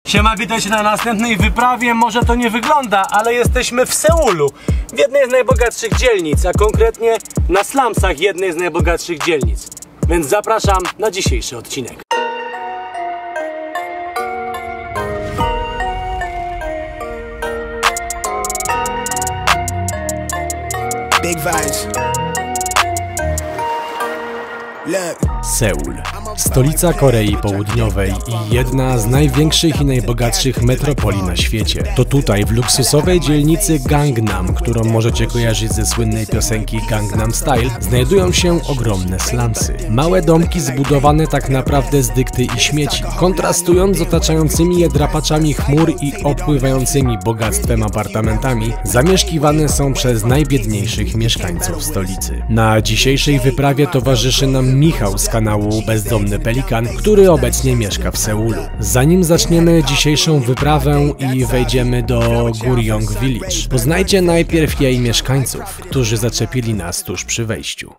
Siema, witajcie na następnej wyprawie. Może to nie wygląda, ale jesteśmy w Seulu, w jednej z najbogatszych dzielnic, a konkretnie na slumsach jednej z najbogatszych dzielnic. Więc zapraszam na dzisiejszy odcinek. Big vibes. Look. Seul, stolica Korei Południowej i jedna z największych i najbogatszych metropolii na świecie. To tutaj, w luksusowej dzielnicy Gangnam, którą możecie kojarzyć ze słynnej piosenki Gangnam Style, znajdują się ogromne slumsy. Małe domki zbudowane tak naprawdę z dykty i śmieci, kontrastując z otaczającymi je drapaczami chmur i opływającymi bogactwem apartamentami, zamieszkiwane są przez najbiedniejszych mieszkańców stolicy. Na dzisiejszej wyprawie towarzyszy nam Michał z kanału Bezdomny Pelikan, który obecnie mieszka w Seulu. Zanim zaczniemy dzisiejszą wyprawę i wejdziemy do Guryong Village, poznajcie najpierw jej mieszkańców, którzy zaczepili nas tuż przy wejściu.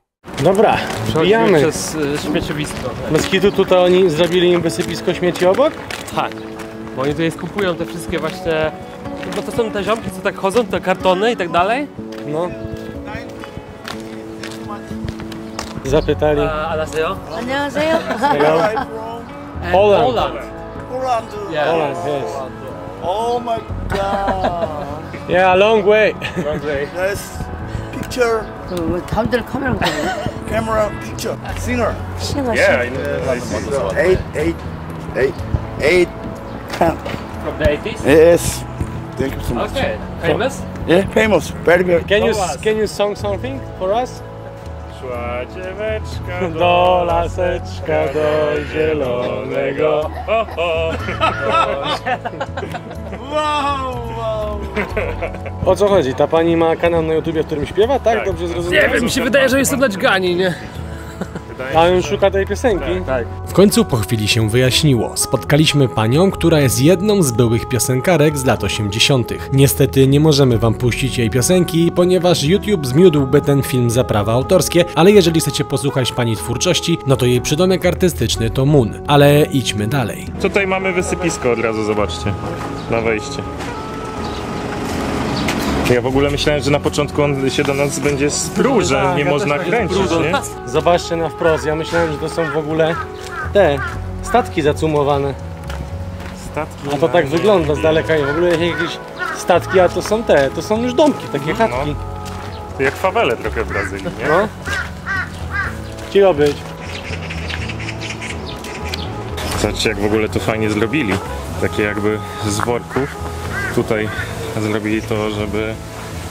Dobra, wbijamy. Przez śmieciowisko. Bez kitu tutaj oni zrobili im wysypisko śmieci obok? Tak. Bo oni tutaj skupują te wszystkie właśnie... Bo to są te ziomki, co tak chodzą, te kartony i tak dalej. No. Zapytali. 안녕하세요. 안녕하세요. Poland. Poland. Yeah. Poland, yes. Oh my god. Yeah, a long way. That's picture, 왜 다음대로 카메라 보고 camera, picture. Singer. 시간 Eight. From the 80s? Yes. Thank you so much. Okay. Famous? Yeah, famous. Very, very. Can you song something for us? Szła dzieweczka Do laseczka, do zielonego. Ho, ho. O co chodzi? Ta pani ma kanał na YouTubie, w którym śpiewa, tak? Tak. Dobrze zrozumiałem? Nie wiem, mi się wydaje, że jest to naćgani, nie? A on szuka tej piosenki? Tak. W końcu po chwili się wyjaśniło. Spotkaliśmy panią, która jest jedną z byłych piosenkarek z lat 80. Niestety nie możemy wam puścić jej piosenki, ponieważ YouTube zmiódłby ten film za prawa autorskie, ale jeżeli chcecie posłuchać pani twórczości, no to jej przydomek artystyczny to Moon. Ale idźmy dalej. Tutaj mamy wysypisko od razu, zobaczcie, na wejście. Ja w ogóle myślałem, że na początku on się do nas będzie spruł, że tak, nie ja można też kręcić, nie? Zobaczcie na wprost, ja myślałem, że to są w ogóle te statki zacumowane. Statki. A to tak wygląda z daleka, nie? W ogóle jakieś statki, a to są te, to są już domki, takie chatki. To jak fawele trochę w Brazylii, nie? No. Chciało być. Zobaczcie, jak w ogóle to fajnie zrobili. Takie jakby z worków. Tutaj zrobili to, żeby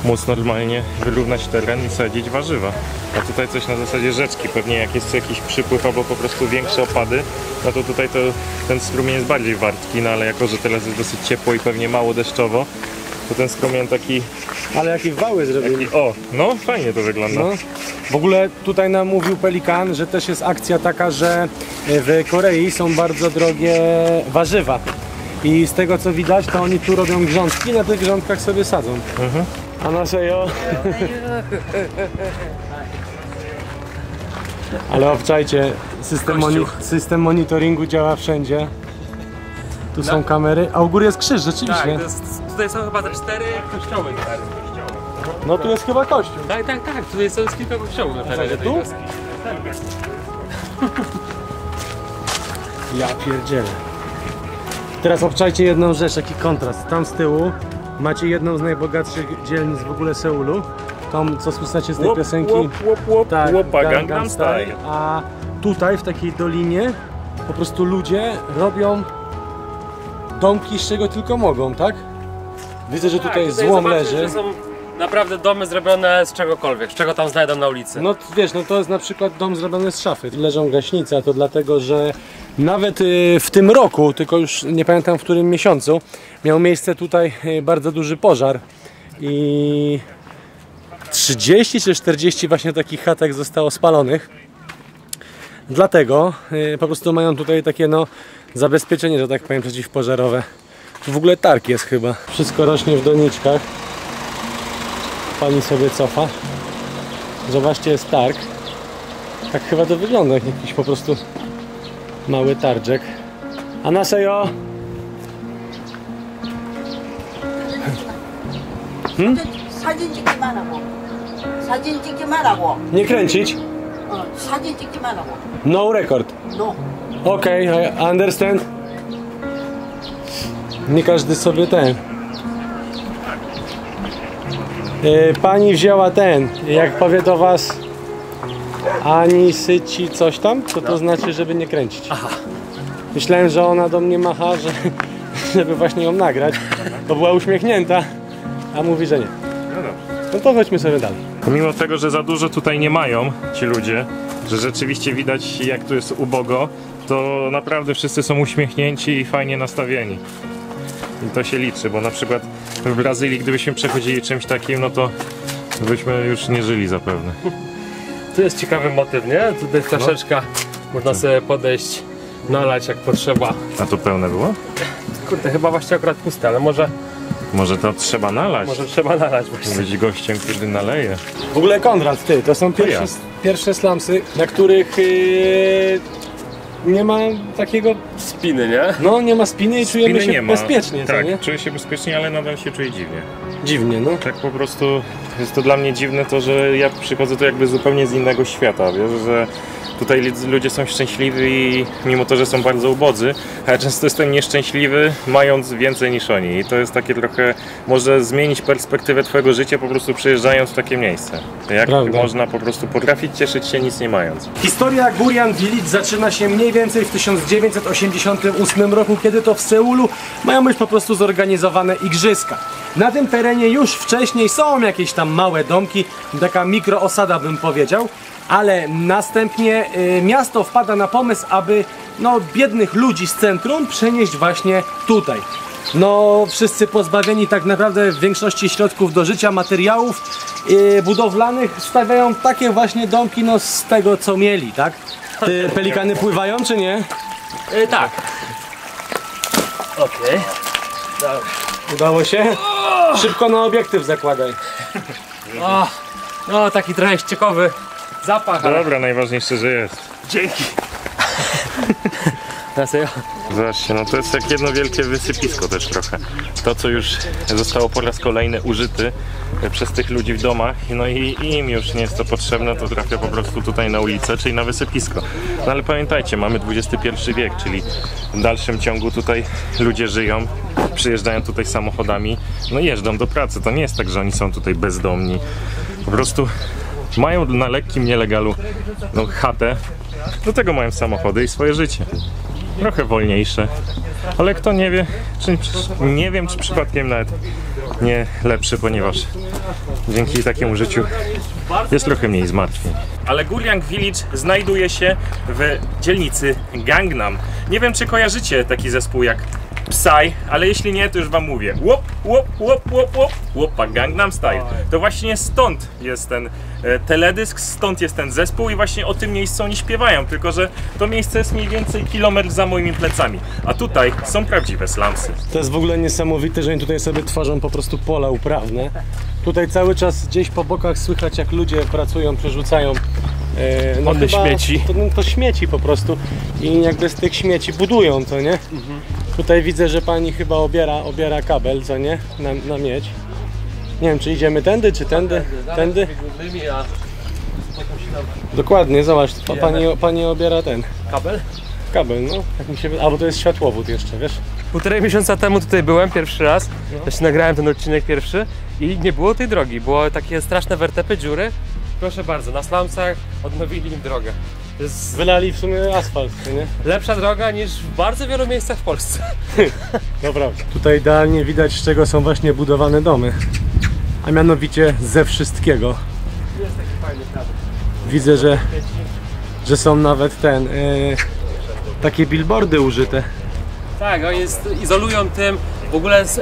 móc normalnie wyrównać teren i sadzić warzywa. A tutaj coś na zasadzie rzeczki, pewnie jak jest jakiś przypływ albo po prostu większe opady, no to tutaj ten strumień jest bardziej wartki, no ale jako, że teraz jest dosyć ciepło i pewnie mało deszczowo, to ten strumień taki... Ale jakie wały zrobili. O, no fajnie to wygląda. No. W ogóle tutaj nam mówił Pelikan, że też jest akcja taka, że w Korei są bardzo drogie warzywa. I z tego co widać, to oni tu robią grządki, na tych grządkach sobie sadzą. A nasejo. Ale obczajcie, system monitoringu działa wszędzie. Tu są kamery, a u góry jest krzyż, rzeczywiście. Tak, tutaj są chyba te 4 kościoły. No tu jest chyba kościół. Tak. Tutaj są kilka kościołów na terenie tej tu? wioski. Ja pierdzielę. Teraz obczajcie jedną rzecz, jaki kontrast. Tam z tyłu macie jedną z najbogatszych dzielnic w ogóle Seulu. Tą, co słyszycie z tej piosenki. Tak, Gangnam Style. A tutaj, w takiej dolinie, po prostu ludzie robią domki, z czego tylko mogą, tak? Widzę, że tutaj złom leży. Że są naprawdę domy zrobione z czegokolwiek, z czego tam znajdą na ulicy. No wiesz, no to jest na przykład dom zrobiony z szafy. Leżą gaśnice, a to dlatego, że nawet w tym roku, tylko już nie pamiętam w którym miesiącu, miał miejsce tutaj bardzo duży pożar i 30 czy 40 właśnie takich chatek zostało spalonych. Dlatego po prostu mają tutaj takie no zabezpieczenie, że tak powiem, przeciwpożarowe. Tu w ogóle targ jest chyba. Wszystko rośnie w doniczkach. Pani sobie cofa. Zobaczcie, jest targ. Tak chyba to wygląda, jak jakiś po prostu mały tarczek. Anasejo! 사진 찍기만 하고. 사진 찍기만 하고. Nie kręcić? 사진 찍기만 hago. No record. No. Okej, I understand. Nie każdy sobie ten. Pani wzięła ten, jak powie do was ani syci coś tam, co to znaczy, żeby nie kręcić. Aha. Myślałem, że ona do mnie macha, żeby właśnie ją nagrać, bo była uśmiechnięta, a mówi, że nie. No to chodźmy sobie dalej. Pomimo tego, że za dużo tutaj nie mają ci ludzie, że rzeczywiście widać, jak tu jest ubogo, to naprawdę wszyscy są uśmiechnięci i fajnie nastawieni. I to się liczy, bo na przykład w Brazylii, gdybyśmy przechodzili czymś takim, no to byśmy już nie żyli zapewne. Tu jest ciekawy motyw, nie? Tutaj flaszeczka, można sobie podejść, nalać jak potrzeba. A to pełne było? Kurde, chyba właśnie akurat puste, ale może To trzeba nalać. Może trzeba nalać właśnie. Być gościem, który naleje. W ogóle Konrad, ty, to są pierwsze slumsy, na których nie ma takiego, Spiny, nie? no nie ma spiny i czujemy Spiny się nie ma. bezpiecznie, tak, co nie? czuję się bezpiecznie, ale nadal się czuję dziwnie. Dziwnie, no. Tak po prostu jest to dla mnie dziwne to, że ja przychodzę tu jakby zupełnie z innego świata, wiesz, że tutaj ludzie są szczęśliwi mimo to, że są bardzo ubodzy, a ja często jestem nieszczęśliwy mając więcej niż oni i to jest takie trochę, może zmienić perspektywę twojego życia po prostu przyjeżdżając w takie miejsce. Jak Prawda. można po prostu potrafić cieszyć się nic nie mając. Historia Gurian Village zaczyna się mniej więcej w 1988 roku, kiedy to w Seulu mają być po prostu zorganizowane igrzyska. Na tym terenie już wcześniej są jakieś tam małe domki, taka mikroosada bym powiedział, ale następnie miasto wpada na pomysł, aby biednych ludzi z centrum przenieść właśnie tutaj. No, wszyscy pozbawieni tak naprawdę w większości środków do życia, materiałów budowlanych, stawiają takie właśnie domki z tego co mieli, tak? Te pelikany pływają czy nie? Tak. Okej. Udało się? Szybko na obiektyw zakładaj. No, taki trochę ściekowy zapach, ale Dobra, najważniejsze, że jest. dzięki. Na serio? Zobaczcie, no to jest jak jedno wielkie wysypisko też trochę. To, co już zostało po raz kolejny użyte przez tych ludzi w domach, no i im już nie jest to potrzebne, to trafia po prostu tutaj na ulicę, czyli na wysypisko. No ale pamiętajcie, mamy XXI wiek, czyli w dalszym ciągu tutaj ludzie żyją, przyjeżdżają tutaj samochodami, no jeżdżą do pracy. To nie jest tak, że oni są tutaj bezdomni. Po prostu mają na lekkim nielegalu chatę, do tego mają samochody i swoje życie. Trochę wolniejsze, ale kto nie wie, nie wiem, czy przypadkiem nawet nie lepszy, ponieważ dzięki takiemu życiu jest trochę mniej zmartwień. Ale Gurian Village znajduje się w dzielnicy Gangnam. Nie wiem, czy kojarzycie taki zespół jak Psy, ale jeśli nie, to już wam mówię. Łop, łop, łop, łop, łop, łopa, Gangnam Style. To właśnie stąd jest ten teledysk, stąd jest ten zespół i właśnie o tym miejscu oni śpiewają, tylko że to miejsce jest mniej więcej kilometr za moimi plecami, a tutaj są prawdziwe slumsy. To jest w ogóle niesamowite, że oni tutaj sobie tworzą po prostu pola uprawne. Tutaj cały czas gdzieś po bokach słychać, jak ludzie pracują, przerzucają Tony śmieci. To śmieci po prostu i jakby z tych śmieci budują, co nie? Tutaj widzę, że pani chyba obiera kabel, co nie? Na miedź. Nie wiem, czy idziemy tędy, czy tędy? Tędy? Dokładnie, zobacz, pani obiera ten kabel, no. Tak mi się wydaje. Albo to jest światłowód jeszcze, wiesz? 1,5 miesiąca temu tutaj byłem pierwszy raz, też nagrałem ten odcinek pierwszy i nie było tej drogi, było takie straszne wertepy, dziury. Proszę bardzo, na slumsach odnowili im drogę. To jest Wylali w sumie asfalt, nie? lepsza droga niż w bardzo wielu miejscach w Polsce. Naprawdę. Tutaj idealnie widać, z czego są właśnie budowane domy. A mianowicie ze wszystkiego. Jest taki fajny kadr. Widzę, że są nawet takie billboardy użyte. Tak, oni izolują tym, w ogóle jest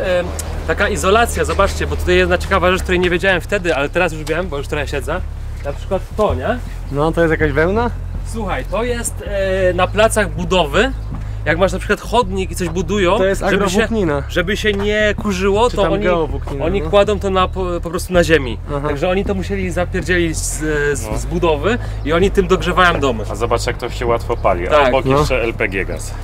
taka izolacja, zobaczcie, bo tutaj jedna ciekawa rzecz, której nie wiedziałem wtedy, ale teraz już wiem, bo już trochę siedzę. Na przykład to, nie? No, to jest jakaś wełna? Słuchaj, to jest na placach budowy, jak masz na przykład chodnik i coś budują, To jest agrowłóknina. żeby się nie kurzyło, Czy to tam geowłóknina, oni no. kładą to po prostu na ziemi. Aha. Także oni to musieli zapierdzielić z budowy i oni tym dogrzewają domy. A zobacz, jak to się łatwo pali, Tak, a obok no. jeszcze LPG gaz.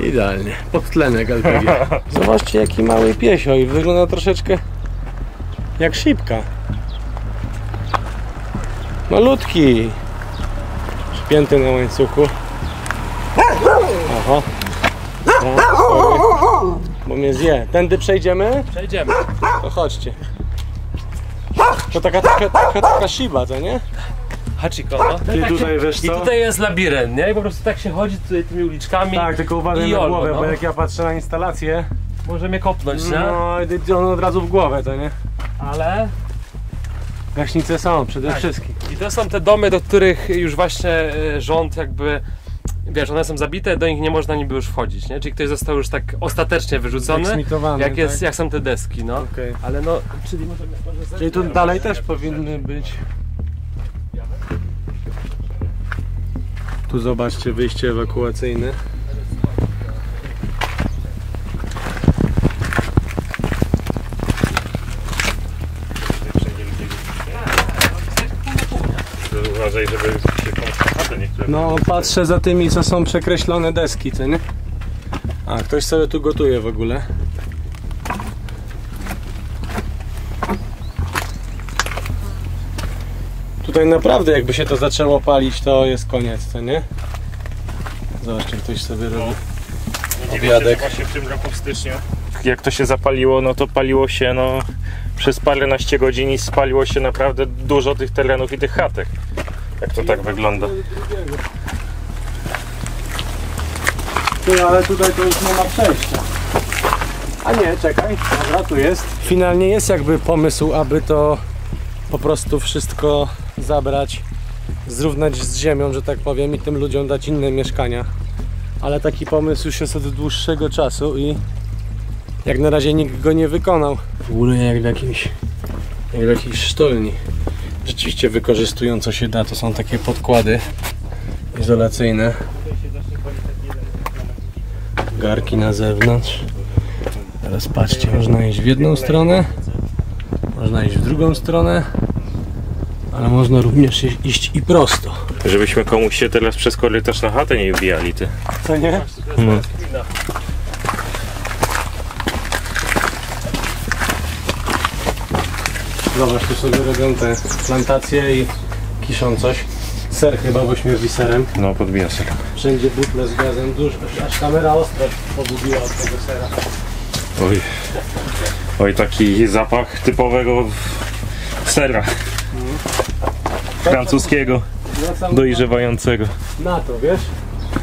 Idealnie. Podtlenek LPG. Zobaczcie, jaki mały piesio i wygląda troszeczkę Jak szybka. Malutki. Spięty na łańcuchu. Aha. Bo mnie zje. Tędy przejdziemy? Przejdziemy. To chodźcie. To taka Shiba, to nie? Hachiko, no. Ty tutaj wiesz I co? tutaj jest labirynt, nie? I po prostu tak się chodzi tutaj tymi uliczkami. Tak, tylko uważaj i na jolo, głowę, no. bo jak ja patrzę na instalację, Może mnie kopnąć, nie? no i on od razu w głowę, to nie? Ale... Gaśnice są przede Tak. wszystkim. I to są te domy, do których już właśnie rząd jakby... Wiesz, one są zabite, do nich nie można niby już wchodzić, nie? Czyli ktoś został już tak ostatecznie wyrzucony, Zeksmitowany, jak tak? są te deski, no. Okej. Ale no, czyli może Czyli tu dalej też powinny być. Tu zobaczcie wyjście ewakuacyjne. Uważaj, żeby się komuś niektóre... No patrzę za tymi, co są przekreślone deski, co nie? A ktoś sobie tu gotuje w ogóle. Tutaj naprawdę jakby się to zaczęło palić, to jest koniec, co nie? Zobaczcie, ktoś sobie robi obiadek. Właśnie w tym roku w styczniu. Jak to się zapaliło, no to paliło się no przez paręnaście godzin i spaliło się naprawdę dużo tych terenów i tych chatek. Jak to tak wygląda. Ty, ale tutaj to już nie ma przejścia. A nie, czekaj, dobra, tu jest. Finalnie jest jakby pomysł, aby to po prostu wszystko zabrać, zrównać z ziemią, że tak powiem, i tym ludziom dać inne mieszkania. Ale taki pomysł już jest od dłuższego czasu i jak na razie nikt go nie wykonał. W ogóle jak w jakiejś sztolni. Rzeczywiście wykorzystują co się da, to są takie podkłady izolacyjne. Garki na zewnątrz. Teraz patrzcie, można iść w jedną stronę, można iść w drugą stronę, ale można również iść i prosto. Żebyśmy komuś się teraz przez korytarz na chatę nie wbijali, ty. Co nie? No. Zobacz, tu sobie robią te plantacje i kiszą coś. Ser chyba, bo śmierdzi serem. No, podbija ser. Wszędzie butle z gazem, dużo, aż kamera ostro pobudziła od tego sera. Oj. Oj, taki zapach typowego sera. Francuskiego, Wracam dojrzewającego. na to, wiesz?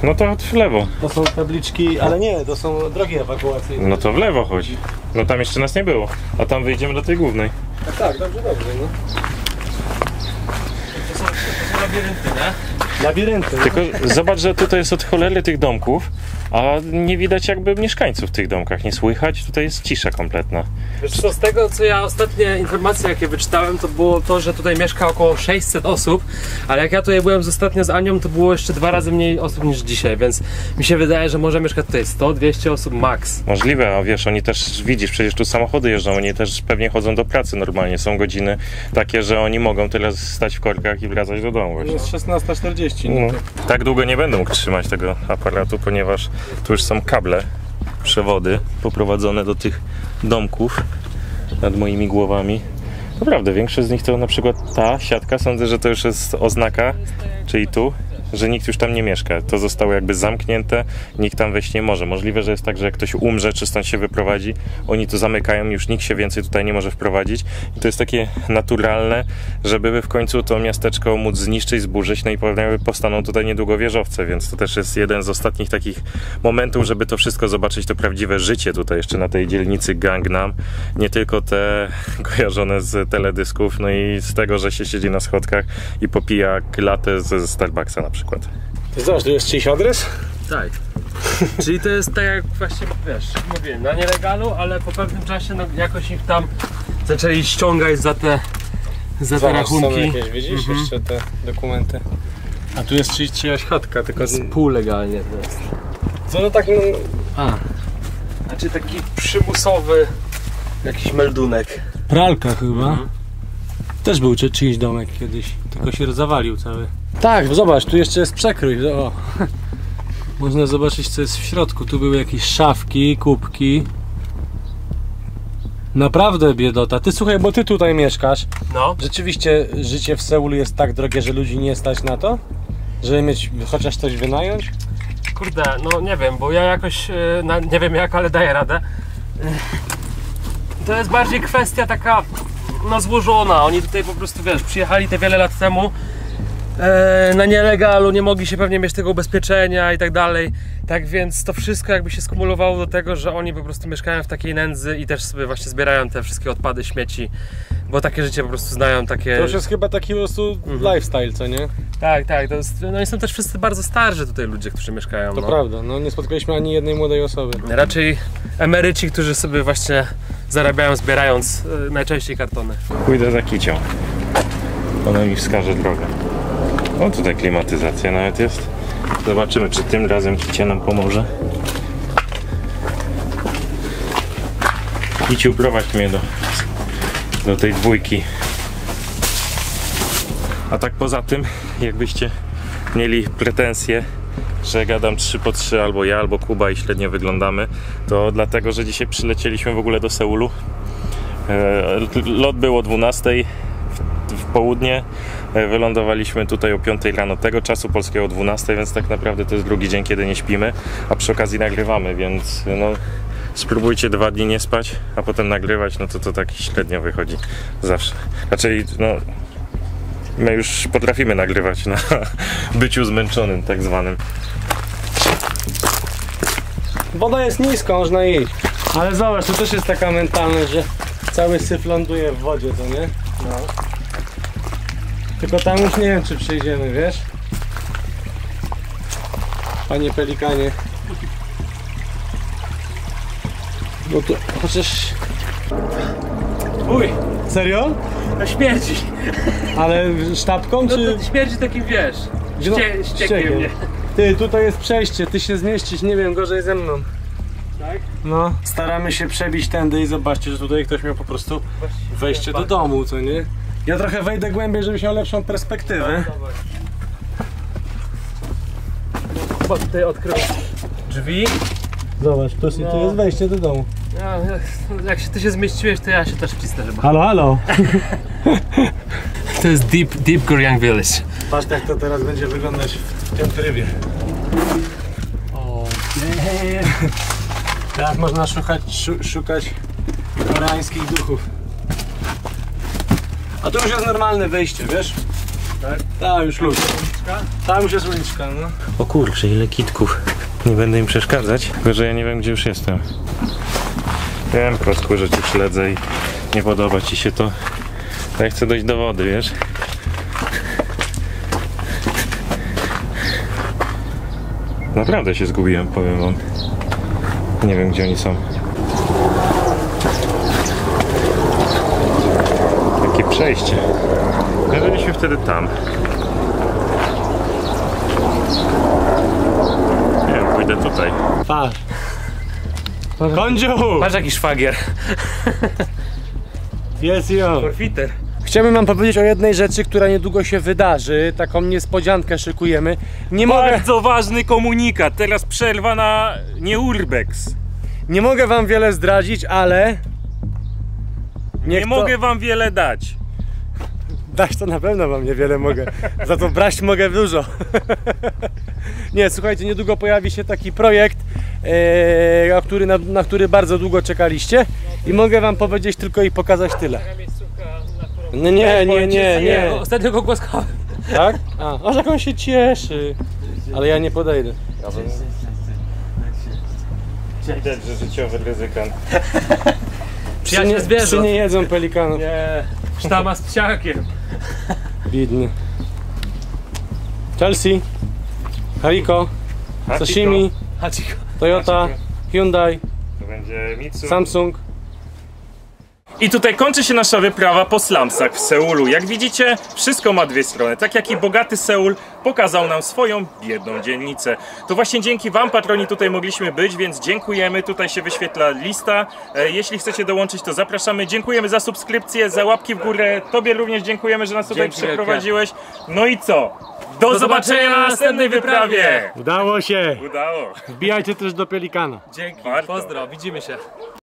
No to w lewo. To są tabliczki, ale nie, to są drogi ewakuacyjne. No to w lewo chodzi. No tam jeszcze nas nie było. A tam wyjdziemy do tej głównej. Tak, dobrze, no. To są labirynty, nie? Labirynty. Tylko zobacz, że tutaj jest od cholery tych domków, a nie widać jakby mieszkańców w tych domkach. Nie słychać, tutaj jest cisza kompletna. Wiesz co, z tego co ja ostatnie informacje jakie wyczytałem, to było to, że tutaj mieszka około 600 osób, ale jak ja tutaj byłem ostatnio z Anią, to było jeszcze 2 razy mniej osób niż dzisiaj, więc mi się wydaje, że może mieszkać tutaj 100-200 osób max. Możliwe, a wiesz, oni też, widzisz, przecież tu samochody jeżdżą, oni też pewnie chodzą do pracy normalnie. Są godziny takie, że oni mogą teraz stać w korkach i wracać do domu właśnie. Jest 16:40. No, tak długo nie będę mógł trzymać tego aparatu, ponieważ tu już są kable, przewody poprowadzone do tych domków nad moimi głowami. Naprawdę, większość z nich to na przykład ta siatka, sądzę, że to już jest oznaka, czyli tu, że nikt już tam nie mieszka. To zostało jakby zamknięte, nikt tam wejść nie może. Możliwe, że jest tak, że jak ktoś umrze, czy stąd się wyprowadzi, oni tu zamykają, już nikt się więcej tutaj nie może wprowadzić. I to jest takie naturalne, żeby w końcu to miasteczko móc zniszczyć, zburzyć, no i powstaną tutaj niedługo wieżowce, więc to też jest jeden z ostatnich takich momentów, żeby to wszystko zobaczyć, to prawdziwe życie tutaj jeszcze na tej dzielnicy Gangnam. Nie tylko te kojarzone z teledysków, no i z tego, że się siedzi na schodkach i popija latę ze Starbucksa na przykład. Ty zobacz, tu jest czyjś adres? Tak. Czyli to jest tak jak właśnie, wiesz, mówiłem, na nielegalu, ale po pewnym czasie no, jakoś ich tam zaczęli ściągać za te rachunki. Są jakieś, widzisz, jeszcze te dokumenty. A tu jest czyjaś chatka, tylko Półlegalnie to jest. co no tak, Znaczy taki przymusowy jakiś meldunek. pralka chyba. Też był czyjś domek kiedyś, tylko się zawalił cały. Tak, zobacz, tu jeszcze jest przekrój. O. Można zobaczyć, co jest w środku. Tu były jakieś szafki, kubki. Naprawdę biedota. Ty słuchaj, bo ty tutaj mieszkasz. No. Rzeczywiście życie w Seulu jest tak drogie, że ludzi nie stać na to? Żeby mieć chociaż coś wynająć? Kurde, no nie wiem, bo ja jakoś, nie wiem jak, ale daję radę. To jest bardziej kwestia taka, no złożona. Oni tutaj po prostu, wiesz, przyjechali te wiele lat temu na nielegalu, nie mogli się pewnie mieć tego ubezpieczenia i tak dalej. Tak więc to wszystko jakby się skumulowało do tego, że oni po prostu mieszkają w takiej nędzy i też sobie właśnie zbierają te wszystkie odpady, śmieci, bo takie życie po prostu znają, takie... To już jest chyba taki po prostu lifestyle, co nie? Tak, tak, to jest, no i są też wszyscy bardzo starzy tutaj ludzie, którzy mieszkają. To no. prawda, no nie spotkaliśmy ani jednej młodej osoby. Raczej emeryci, którzy sobie właśnie zarabiają zbierając najczęściej kartony. Pójdę za kicią. Ona mi wskaże drogę. O, tutaj klimatyzacja nawet jest. Zobaczymy, czy tym razem kicia nam pomoże. Kiciu, prowadź mnie do tej dwójki. A tak poza tym, jakbyście mieli pretensje, że gadam 3x3 albo ja, albo Kuba i średnio wyglądamy, to dlatego, że dzisiaj przylecieliśmy w ogóle do Seulu. Lot był o 12 w południe. Wylądowaliśmy tutaj o 5 rano tego czasu, polskiego o 12, więc tak naprawdę to jest drugi dzień, kiedy nie śpimy, a przy okazji nagrywamy, więc no spróbujcie 2 dni nie spać, a potem nagrywać, no to tak średnio wychodzi zawsze. Raczej no my już potrafimy nagrywać na byciu zmęczonym tak zwanym. Woda jest nisko, można iść. Ale zobacz, to też jest taka mentalność, że cały syf ląduje w wodzie, to nie? No. Tylko tam już nie wiem, czy przejdziemy, wiesz? Panie pelikanie. No to chociaż... Uj, Serio? to śmierdzi. Ale sztabką, No czy... to śmierdzi takim, wiesz, ściekiem, nie? Ty, tutaj jest przejście, ty się zmieścisz, nie wiem, gorzej ze mną. Tak? No, staramy się przebić tędy i zobaczcie, że tutaj ktoś miał po prostu wejście do domu, co nie? Ja trochę wejdę głębiej, żebyś miał lepszą perspektywę. Chyba tutaj odkrył drzwi. Zobacz, tu jest wejście do domu. Ja, jak się ty się zmieściłeś, to ja się też wcisnę chyba. Halo, halo! To jest Deep Goryeo Village. Patrz, jak to teraz będzie wyglądać w tym trybie. Teraz można szukać koreańskich duchów. A tu już jest normalne wejście, wiesz? Tak? Tak, już luz. Tam już jest uliczka, no. O kurczę, ile kitków. Nie będę im przeszkadzać, tylko że ja nie wiem, gdzie już jestem. Wiem, Kotku, że cię śledzę i nie podoba ci się to. Ja chcę dojść do wody, wiesz? Naprawdę się zgubiłem, powiem wam. Nie wiem, gdzie oni są. Takie przejście. My byliśmy wtedy tam. Nie wiem, pójdę tutaj. Patrz. Kondziu! Patrz jaki szwagier. Jest i on. Forfiter. Chciałbym wam powiedzieć o jednej rzeczy, która niedługo się wydarzy. Taką niespodziankę szykujemy. Bardzo ważny komunikat. Teraz przerwa na Urbex. Nie mogę wam wiele zdradzić, ale... Nie mogę wam wiele dać. Dać to na pewno wam niewiele mogę. Za to brać mogę dużo. Nie, słuchajcie, niedługo pojawi się taki projekt, na który bardzo długo czekaliście. I mogę wam powiedzieć tylko i pokazać tyle. No nie. Ostatnio go głaskałem. Tak? Aż jak on się cieszy. Ale ja nie podejdę. Widać, że życiowy ryzykant. Przyjaciel zwierząt. Psy nie jedzą pelikanów. Nie, sztama z psiakiem. Biedny. Chelsea, Hariko, Sashimi, Hachiko. Toyota, Hyundai, To będzie Mitsu. Samsung. I tutaj kończy się nasza wyprawa po slumsach w Seulu. Jak widzicie, wszystko ma dwie strony. Tak jak i bogaty Seul pokazał nam swoją biedną dzielnicę. To właśnie dzięki wam, patroni, tutaj mogliśmy być, więc dziękujemy. Tutaj się wyświetla lista. Jeśli chcecie dołączyć, to zapraszamy. Dziękujemy za subskrypcję, za łapki w górę. Tobie również dziękujemy, że nas tutaj przeprowadziłeś. No i co? Do zobaczenia na następnej wyprawie! Udało się! Udało. Wbijajcie też do pelikana. Dzięki, Warto. pozdro, widzimy się.